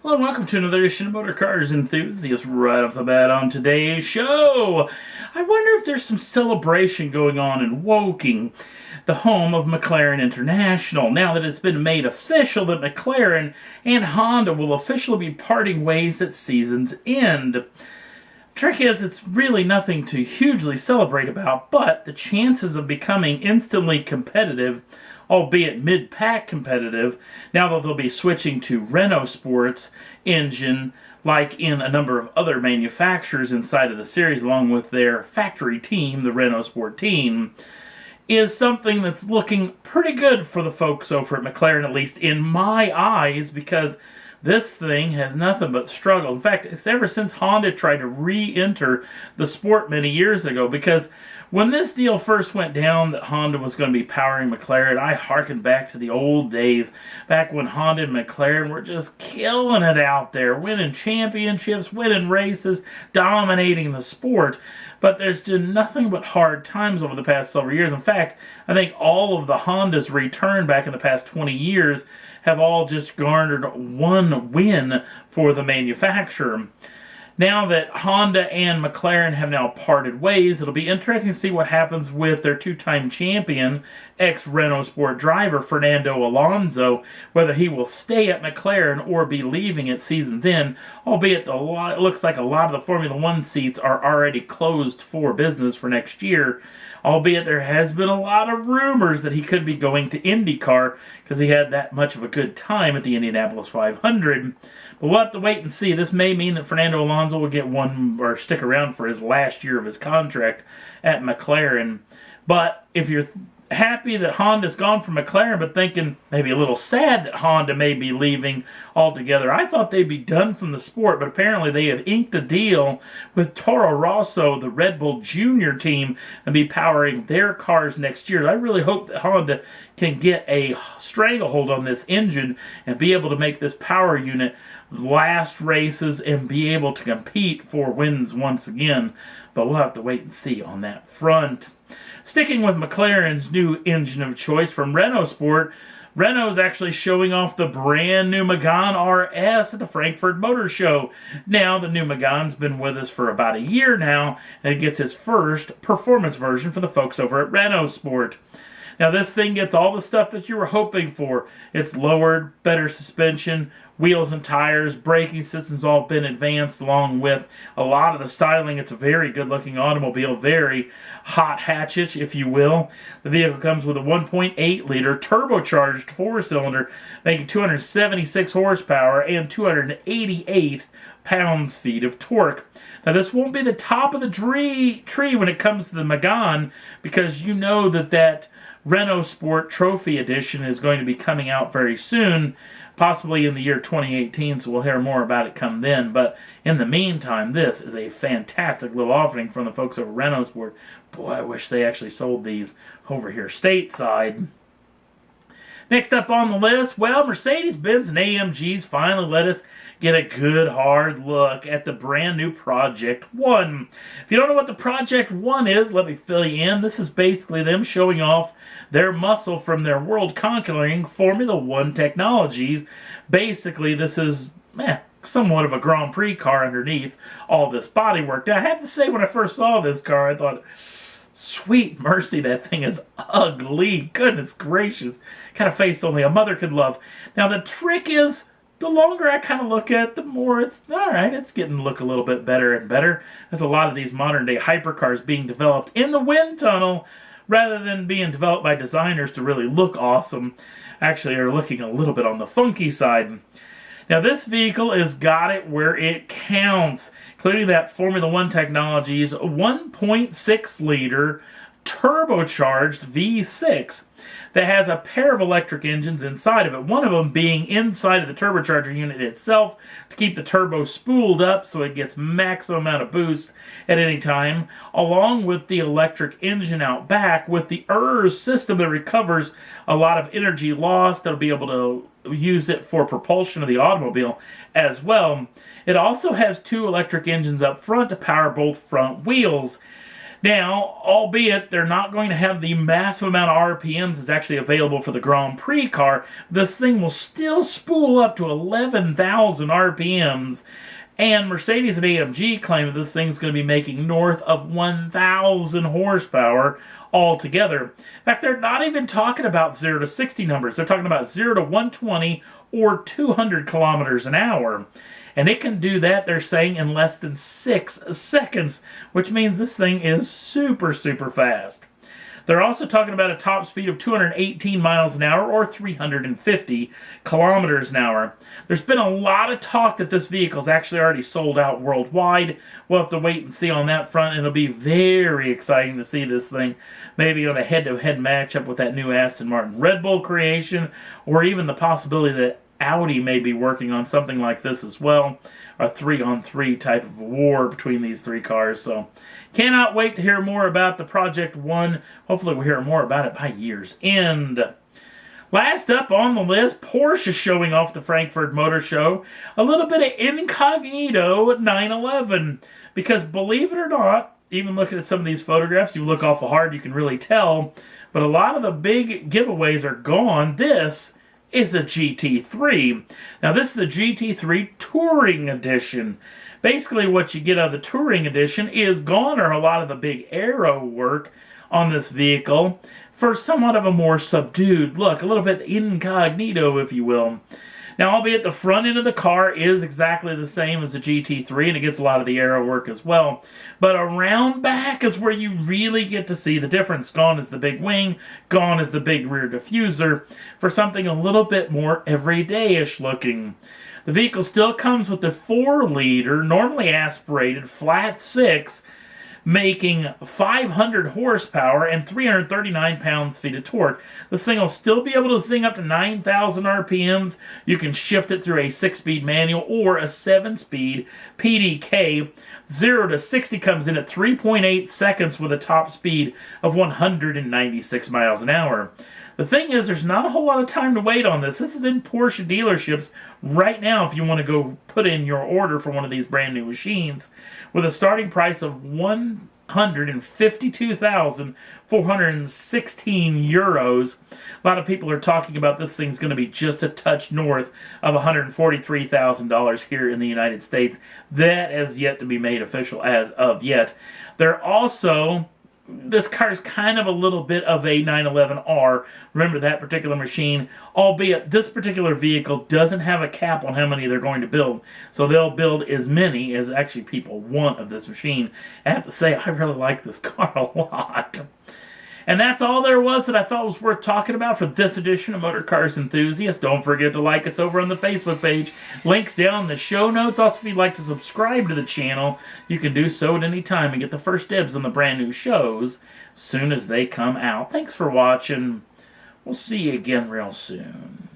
Hello and welcome to another edition of Motor Cars Enthusiasts. Right off the bat on today's show, I wonder if there's some celebration going on in Woking, the home of McLaren International, now that it's been made official that McLaren and Honda will officially be parting ways at season's end. Trick is, it's really nothing to hugely celebrate about, but the chances of becoming instantly competitive, albeit mid-pack competitive, now that they'll be switching to Renault Sport's engine, like in a number of other manufacturers inside of the series, along with their factory team, the Renault Sport team, is something that's looking pretty good for the folks over at McLaren, at least in my eyes, because this thing has nothing but struggle. In fact, it's ever since Honda tried to re-enter the sport many years ago, because when this deal first went down that Honda was going to be powering McLaren, I harkened back to the old days, back when Honda and McLaren were just killing it out there, winning championships, winning races, dominating the sport. But there's been nothing but hard times over the past several years. In fact, I think all of the Hondas returned back in the past 20 years have all just garnered one win for the manufacturer. Now that Honda and McLaren have now parted ways, it'll be interesting to see what happens with their two-time champion, ex-Renault Sport driver Fernando Alonso, whether he will stay at McLaren or be leaving at season's end, albeit it looks like a lot of the Formula One seats are already closed for business for next year, albeit there has been a lot of rumors that he could be going to IndyCar because he had that much of a good time at the Indianapolis 500. But we'll have to wait and see. This may mean that Fernando Alonso will get one or stick around for his last year of his contract at McLaren. But if you're happy that Honda's gone from McLaren, but thinking maybe a little sad that Honda may be leaving altogether, I thought they'd be done from the sport, but apparently they have inked a deal with Toro Rosso, the Red Bull Junior team, and be powering their cars next year. I really hope that Honda can get a stranglehold on this engine and be able to make this power unit last races and be able to compete for wins once again. But we'll have to wait and see on that front. Sticking with McLaren's new engine of choice from Renault Sport, Renault's actually showing off the brand new Megane RS at the Frankfurt Motor Show. Now, the new Megane's been with us for about a year now, and it gets its first performance version for the folks over at Renault Sport. Now, this thing gets all the stuff that you were hoping for. It's lowered, better suspension, wheels and tires, braking systems all been advanced along with a lot of the styling. It's a very good looking automobile, very hot hatchish, if you will. The vehicle comes with a 1.8 liter turbocharged four-cylinder making 276 horsepower and 288 pounds-feet of torque. Now, this won't be the top of the tree when it comes to the Megane, because you know that Renault Sport Trophy Edition is going to be coming out very soon, possibly in the year 2018, so we'll hear more about it come then. But in the meantime, this is a fantastic little offering from the folks over Renault Sport. Boy, I wish they actually sold these over here stateside. Next up on the list, well, Mercedes-Benz and AMG's finally let us get a good hard look at the brand new Project One. If you don't know what the Project One is, let me fill you in. This is basically them showing off their muscle from their world-conquering Formula One technologies. Basically, this is somewhat of a Grand Prix car underneath all this bodywork. Now, I have to say, when I first saw this car, I thought, sweet mercy, that thing is ugly. Goodness gracious. Kind of face only a mother could love. Now, the trick is, the longer I kind of look at it, the more it's, alright, it's getting to look a little bit better and better. There's a lot of these modern-day hypercars being developed in the wind tunnel rather than being developed by designers to really look awesome. Actually, are looking a little bit on the funky side. Now, this vehicle has got it where it counts, including that Formula One Technologies 1.6 liter turbocharged V6 that has a pair of electric engines inside of it, one of them being inside of the turbocharger unit itself to keep the turbo spooled up so it gets maximum amount of boost at any time, along with the electric engine out back with the ERS system that recovers a lot of energy lost. That'll be able to use it for propulsion of the automobile as well. It also has two electric engines up front to power both front wheels. Now, albeit they're not going to have the massive amount of RPMs that's actually available for the Grand Prix car, this thing will still spool up to 11,000 RPMs. And Mercedes and AMG claim that this thing's going to be making north of 1,000 horsepower altogether. In fact, they're not even talking about 0 to 60 numbers. They're talking about 0 to 120 or 200 kilometers an hour. And it can do that, they're saying, in less than 6 seconds, which means this thing is super, super fast. They're also talking about a top speed of 218 miles an hour or 350 kilometers an hour. There's been a lot of talk that this vehicle's actually already sold out worldwide. We'll have to wait and see on that front, and it'll be very exciting to see this thing maybe on a head-to-head matchup with that new Aston Martin Red Bull creation, or even the possibility that Audi may be working on something like this as well, a 3-on-3 type of war between these three cars. So cannot wait to hear more about the Project One. Hopefully we'll hear more about it by year's end. Last up on the list, Porsche is showing off the Frankfurt Motor Show. A little bit of incognito at 911. Because believe it or not, even looking at some of these photographs, you look awful hard, you can really tell. But a lot of the big giveaways are gone. This is a GT3. Now this is a GT3 Touring Edition. Basically what you get out of the Touring Edition is gone are a lot of the big aero work on this vehicle for somewhat of a more subdued look, a little bit incognito, if you will. Now, albeit the front end of the car is exactly the same as the GT3, and it gets a lot of the aero work as well. But around back is where you really get to see the difference. Gone is the big wing, gone is the big rear diffuser, for something a little bit more everyday-ish looking. The vehicle still comes with the 4-liter, normally aspirated, flat 6, making 500 horsepower and 339 pounds-feet of torque. This thing will still be able to zing up to 9,000 RPMs. You can shift it through a 6-speed manual or a 7-speed PDK. 0 to 60 comes in at 3.8 seconds with a top speed of 196 miles an hour. The thing is, there's not a whole lot of time to wait on this. This is in Porsche dealerships right now if you want to go put in your order for one of these brand new machines, with a starting price of €152,416. A lot of people are talking about this thing's going to be just a touch north of $143,000 here in the United States. That has yet to be made official as of yet. They're also... This car is kind of a little bit of a 911R. Remember that particular machine, albeit this particular vehicle doesn't have a cap on how many they're going to build. So they'll build as many as actually people want of this machine. I have to say, I really like this car a lot. And that's all there was that I thought was worth talking about for this edition of Motor Cars Enthusiast. Don't forget to like us over on the Facebook page. Links down in the show notes. Also, if you'd like to subscribe to the channel, you can do so at any time and get the first dibs on the brand new shows as soon as they come out. Thanks for watching. We'll see you again real soon.